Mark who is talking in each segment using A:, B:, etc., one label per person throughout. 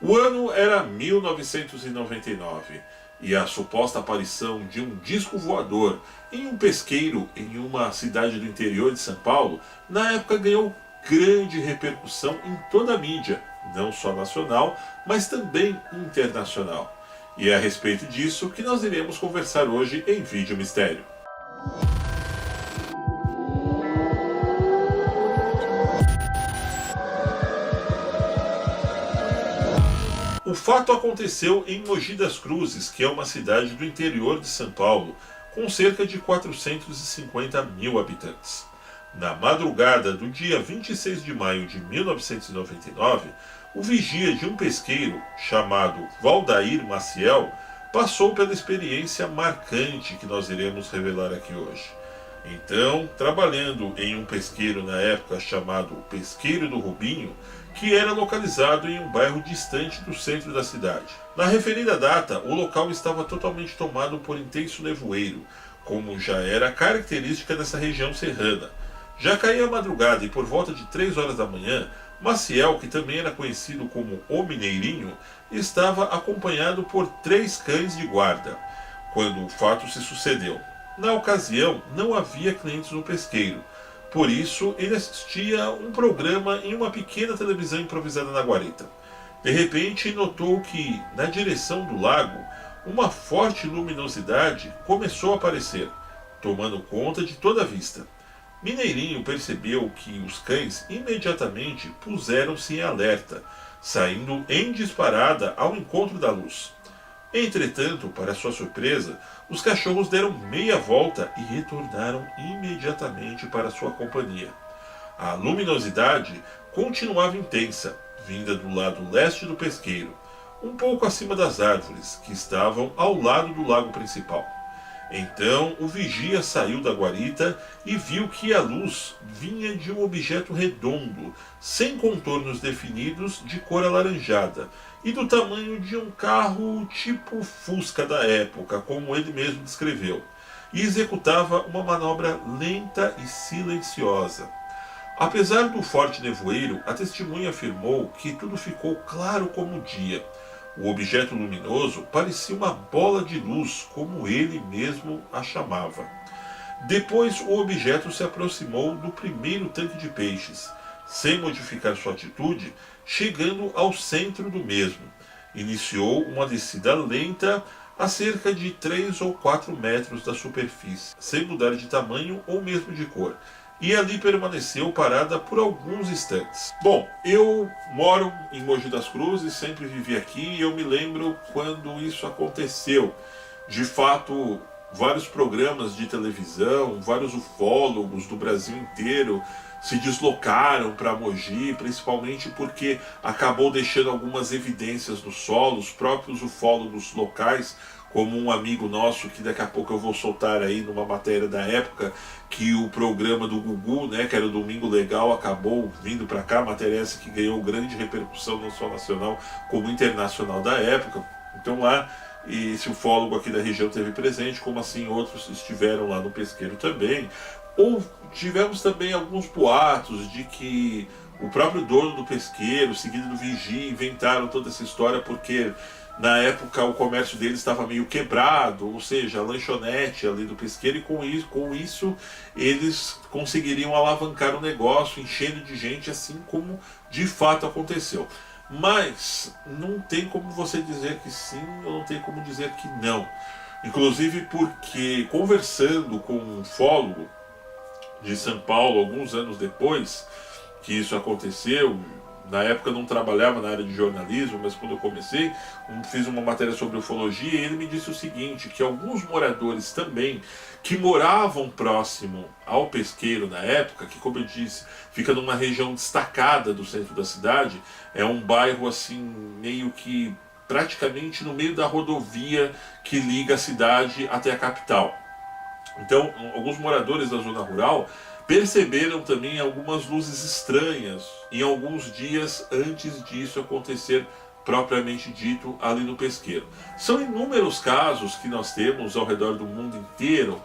A: O ano era 1999 e a suposta aparição de um disco voador em um pesqueiro em uma cidade do interior de São Paulo, na época ganhou grande repercussão em toda a mídia, não só nacional, mas também internacional. E é a respeito disso que nós iremos conversar hoje em Vídeo Mistério. O fato aconteceu em Mogi das Cruzes, que é uma cidade do interior de São Paulo, com cerca de 450 mil habitantes. Na madrugada do dia 26 de maio de 1999, o vigia de um pesqueiro chamado Valdair Maciel passou pela experiência marcante que nós iremos revelar aqui hoje. Então, trabalhando em um pesqueiro na época chamado Pesqueiro do Rubinho, que era localizado em um bairro distante do centro da cidade. Na referida data, o local estava totalmente tomado por intenso nevoeiro, como já era característica dessa região serrana. Já caía a madrugada e por volta de 3 horas da manhã, Maciel, que também era conhecido como o Mineirinho, estava acompanhado por 3 cães de guarda, quando o fato se sucedeu. Na ocasião, não havia clientes no pesqueiro. Por isso, ele assistia um programa em uma pequena televisão improvisada na guarita. De repente, notou que, na direção do lago, uma forte luminosidade começou a aparecer, tomando conta de toda a vista. Mineirinho percebeu que os cães imediatamente puseram-se em alerta, saindo em disparada ao encontro da luz. Entretanto, para sua surpresa, os cachorros deram meia volta e retornaram imediatamente para sua companhia. A luminosidade continuava intensa, vinda do lado leste do pesqueiro, um pouco acima das árvores, que estavam ao lado do lago principal. Então o vigia saiu da guarita e viu que a luz vinha de um objeto redondo, sem contornos definidos, de cor alaranjada, e do tamanho de um carro tipo Fusca da época, como ele mesmo descreveu, e executava uma manobra lenta e silenciosa. Apesar do forte nevoeiro, a testemunha afirmou que tudo ficou claro como o dia. O objeto luminoso parecia uma bola de luz, como ele mesmo a chamava. Depois o objeto se aproximou do primeiro tanque de peixes, sem modificar sua atitude, chegando ao centro do mesmo. Iniciou uma descida lenta a cerca de 3 ou 4 metros da superfície, sem mudar de tamanho ou mesmo de cor, e ali permaneceu parada por alguns instantes. Bom, eu moro em Mogi das Cruzes, sempre vivi aqui, e eu me lembro quando isso aconteceu. De fato, vários programas de televisão, vários ufólogos do Brasil inteiro se deslocaram para Mogi, principalmente porque acabou deixando algumas evidências no solo. Os próprios ufólogos locais, como um amigo nosso, que daqui a pouco eu vou soltar aí numa matéria da época, que o programa do Gugu, né, que era o Domingo Legal, acabou vindo para cá, matéria essa que ganhou grande repercussão não só nacional como internacional da época. Então lá, esse ufólogo aqui da região esteve presente, como assim outros estiveram lá no pesqueiro também. Ou tivemos também alguns boatos de que o próprio dono do pesqueiro, seguido do vigia, inventaram toda essa história porque na época o comércio deles estava meio quebrado, ou seja, a lanchonete ali do pesqueiro, e com isso eles conseguiriam alavancar o negócio, enchendo de gente, assim como de fato aconteceu. Mas não tem como você dizer que sim, ou não tem como dizer que não. Inclusive porque, conversando com um ufólogo de São Paulo, alguns anos depois que isso aconteceu, na época eu não trabalhava na área de jornalismo, mas quando eu comecei, fiz uma matéria sobre ufologia, e ele me disse o seguinte, que alguns moradores também, que moravam próximo ao pesqueiro na época, que, como eu disse, fica numa região destacada do centro da cidade, é um bairro assim, meio que praticamente no meio da rodovia que liga a cidade até a capital. Então, alguns moradores da zona rural perceberam também algumas luzes estranhas em alguns dias antes disso acontecer propriamente dito ali no pesqueiro. São inúmeros casos que nós temos ao redor do mundo inteiro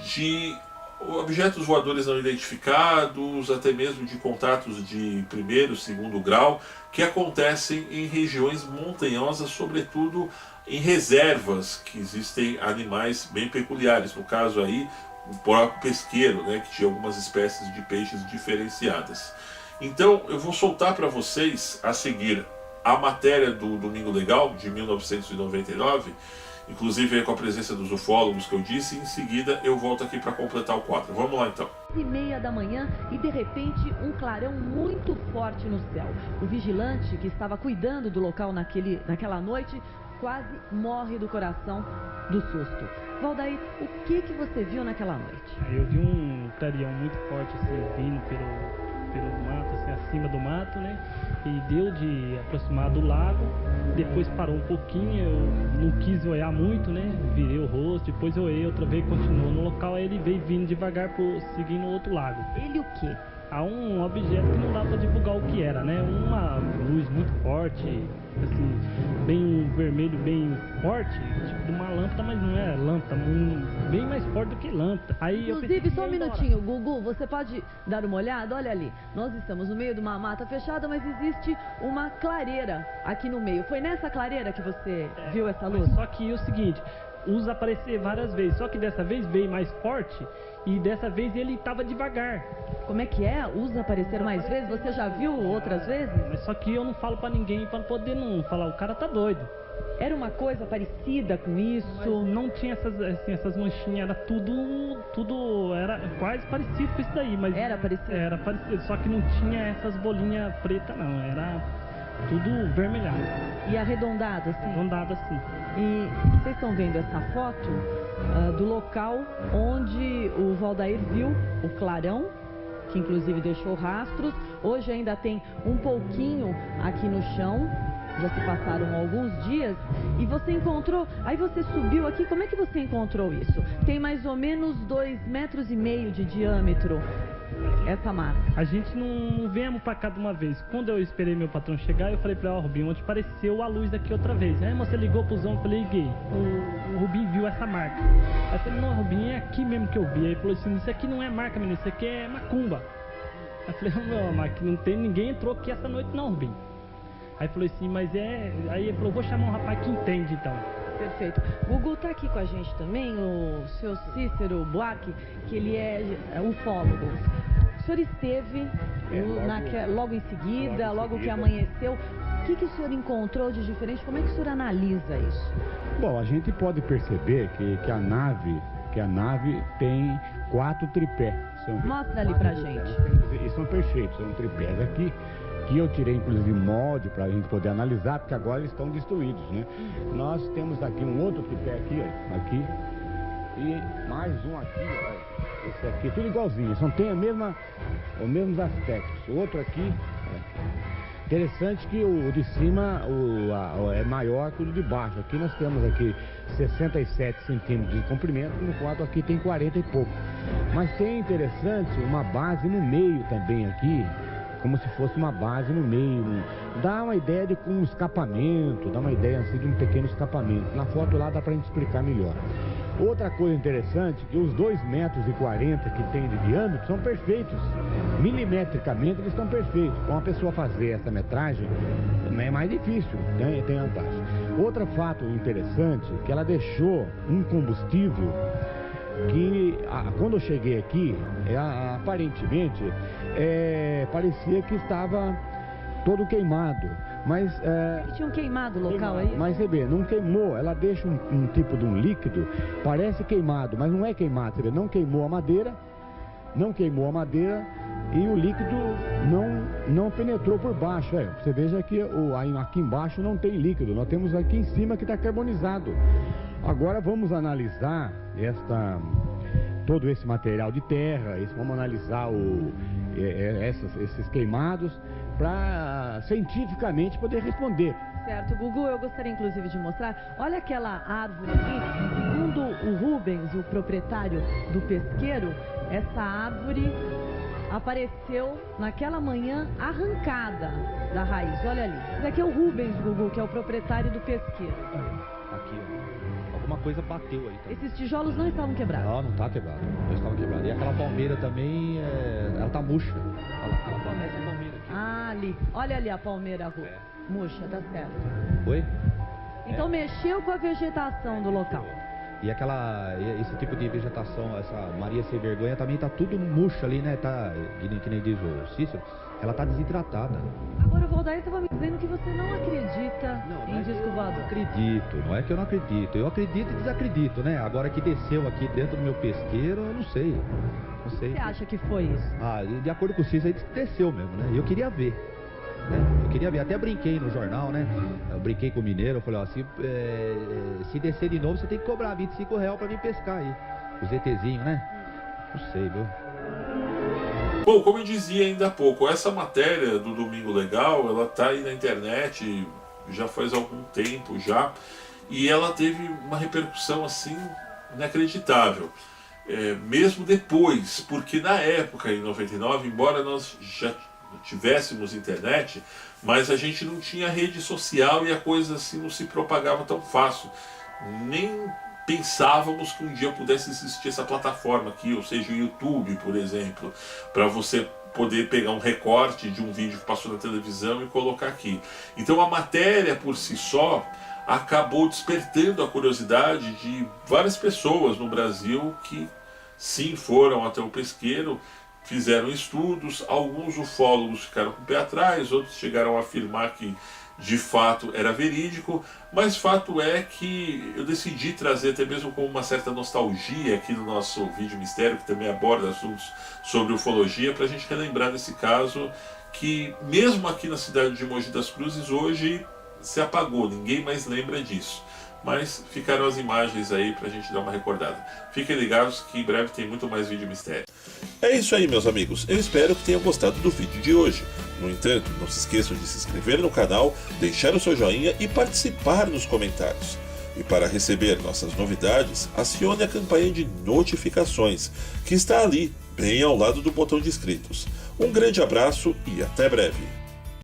A: de objetos voadores não identificados, até mesmo de contatos de primeiro, segundo grau, que acontecem em regiões montanhosas, sobretudo em reservas, que existem animais bem peculiares. No caso aí, o próprio pesqueiro, né, que tinha algumas espécies de peixes diferenciadas. Então eu vou soltar para vocês a seguir a matéria do Domingo Legal, de 1999, inclusive com a presença dos ufólogos que eu disse, e em seguida eu volto aqui para completar o quadro. Vamos lá então.
B: 6h30 da manhã e de repente um clarão muito forte no céu. O vigilante que estava cuidando do local naquela noite quase morre do coração do susto. Valdair, o que você viu naquela noite?
C: Eu vi um clareão muito forte assim, vindo pelo mato, assim, acima do mato, né? E deu de aproximar do lago, depois parou um pouquinho, eu não quis olhar muito, né? Virei o rosto, depois eu olhei outra vez, continuou no local, aí ele veio vindo devagar, seguindo o outro lago.
B: Ele o quê?
C: Há um objeto que não dá para divulgar o que era, né? Uma luz muito forte, assim, bem vermelho, bem forte, tipo de uma lâmpada, mas não é lâmpada, bem mais forte do que lâmpada. Aí
B: inclusive, só um minutinho, Gugu, você pode dar uma olhada? Olha ali, nós estamos no meio de uma mata fechada, mas existe uma clareira aqui no meio. Foi nessa clareira que você viu essa luz?
C: Só que é o seguinte, usa aparecer várias vezes, só que dessa vez veio mais forte e dessa vez ele estava devagar.
B: Como é que é? Usa aparecer mais vezes? Você já viu outras vezes?
C: Mas só que eu não falo pra ninguém pra poder não falar, o cara tá doido.
B: Era uma coisa parecida com isso?
C: Mas não tinha essas manchinhas, era tudo era quase parecido com isso daí, mas
B: era parecido?
C: Era parecido, só que não tinha essas bolinhas pretas não, era tudo vermelhado.
B: E arredondado assim?
C: Arredondado assim.
B: E vocês estão vendo essa foto do local onde o Valdair viu o clarão, que inclusive deixou rastros. Hoje ainda tem um pouquinho aqui no chão, já se passaram alguns dias, e você encontrou, aí você subiu aqui, como é que você encontrou isso? Tem mais ou menos 2,5 metros de diâmetro essa mata.
C: A gente não viemos pra cá de uma vez. Quando eu esperei meu patrão chegar, eu falei pra ele, ó, Rubinho, onde apareceu a luz aqui outra vez. Aí você ligou pro Zão, eu falei, liguei. O Rubinho viu essa marca. Aí eu falei, não, Rubinho, é aqui mesmo que eu vi. Aí ele falou assim, isso aqui não é marca, menino, isso aqui é macumba. Aí eu falei, não, mas não tem, ninguém entrou aqui essa noite não, Rubinho. Aí falou assim, mas é... Aí ele falou, vou chamar um rapaz que entende então.
B: Perfeito. Gugu está aqui com a gente também, o seu Cícero Buarque, que ele é ufólogo. O senhor esteve logo em seguida, logo que amanheceu. O que o senhor encontrou de diferente? Como é que o senhor analisa isso?
D: Bom, a gente pode perceber que a nave tem 4 tripés.
B: Mostra ali pra gente.
D: Eles são perfeitos, são tripés aqui, que eu tirei inclusive molde para a gente poder analisar, porque agora eles estão destruídos, né? Nós temos aqui um outro tripé aqui, ó, aqui, e mais um aqui, ó, esse aqui, tudo igualzinho, só tem os mesmos aspectos. O outro aqui, interessante que o de cima é maior que o de baixo. Aqui nós temos aqui 67 centímetros de comprimento, enquanto aqui tem 40 e pouco. Mas tem interessante uma base no meio também aqui, como se fosse uma base no meio, dá uma ideia de um escapamento, dá uma ideia assim de um pequeno escapamento. Na foto lá dá pra gente explicar melhor. Outra coisa interessante, que os 2,40 metros que tem de diâmetro são perfeitos, milimetricamente eles estão perfeitos. Para uma pessoa fazer essa metragem é mais difícil, né? Tem vantagem. Outro fato interessante, que ela deixou um combustível que quando eu cheguei aqui, aparentemente parecia que estava todo queimado, mas
B: tinha um queimado local aí?
D: Mas você vê, não queimou, ela deixa um tipo de um líquido, parece queimado, mas não é queimado, você vê, não queimou a madeira e o líquido não penetrou por baixo. Você veja que aqui embaixo não tem líquido, nós temos aqui em cima que está carbonizado. Agora vamos analisar todo esse material de terra, vamos analisar esses queimados para cientificamente poder responder.
B: Certo, Gugu, eu gostaria inclusive de mostrar, olha aquela árvore aqui, segundo o Rubens, o proprietário do pesqueiro, essa árvore apareceu naquela manhã arrancada da raiz, olha ali. Esse aqui é o Rubens, Gugu, que é o proprietário do pesqueiro.
D: Aqui, ó.
E: Alguma coisa bateu aí também.
B: Esses tijolos não estavam quebrados?
E: Não, não tá quebrado. Não estava quebrado. E aquela palmeira também, ela tá murcha. Essa palmeira aqui.
B: Ah, ali. Olha ali a palmeira murcha, tá certo.
E: Oi?
B: Então mexeu com a vegetação do local.
E: E esse tipo de vegetação, essa Maria Sem Vergonha também tá tudo murcha ali, né? Tá, que nem diz o Cícero, ela tá desidratada.
B: Agora o Valdair estava me dizendo que você não acredita em disco voador.
E: Não é que eu não acredito. Eu acredito e desacredito, né? Agora que desceu aqui dentro do meu pesqueiro, eu não sei. Não sei.
B: Você acha que foi isso?
E: Ah, de acordo com o Cícero, ele desceu mesmo, né? E eu queria ver. Eu queria ver, até brinquei no jornal, né? Eu brinquei com o mineiro, eu falei, ó, se descer de novo, você tem que cobrar R$25 pra vir pescar aí. Os ETzinhos, né? Não sei, viu?
A: Bom, como eu dizia ainda há pouco, essa matéria do Domingo Legal, ela tá aí na internet já faz algum tempo já, e ela teve uma repercussão assim inacreditável. Mesmo depois, porque na época, em 99, embora nós já tivéssemos internet, mas a gente não tinha rede social e a coisa assim não se propagava tão fácil. Nem pensávamos que um dia pudesse existir essa plataforma aqui, ou seja, o YouTube, por exemplo, para você poder pegar um recorte de um vídeo que passou na televisão e colocar aqui. Então a matéria por si só acabou despertando a curiosidade de várias pessoas no Brasil que sim foram até o pesqueiro, fizeram estudos, alguns ufólogos ficaram com o pé atrás, outros chegaram a afirmar que de fato era verídico, mas fato é que eu decidi trazer até mesmo com uma certa nostalgia aqui no nosso vídeo mistério, que também aborda assuntos sobre ufologia, para a gente relembrar desse caso que mesmo aqui na cidade de Mogi das Cruzes hoje se apagou, ninguém mais lembra disso. Mas ficaram as imagens aí pra gente dar uma recordada. Fiquem ligados que em breve tem muito mais vídeo mistério. É isso aí, meus amigos. Eu espero que tenham gostado do vídeo de hoje. No entanto, não se esqueçam de se inscrever no canal, deixar o seu joinha e participar nos comentários. E para receber nossas novidades, acione a campanha de notificações, que está ali, bem ao lado do botão de inscritos. Um grande abraço e até breve.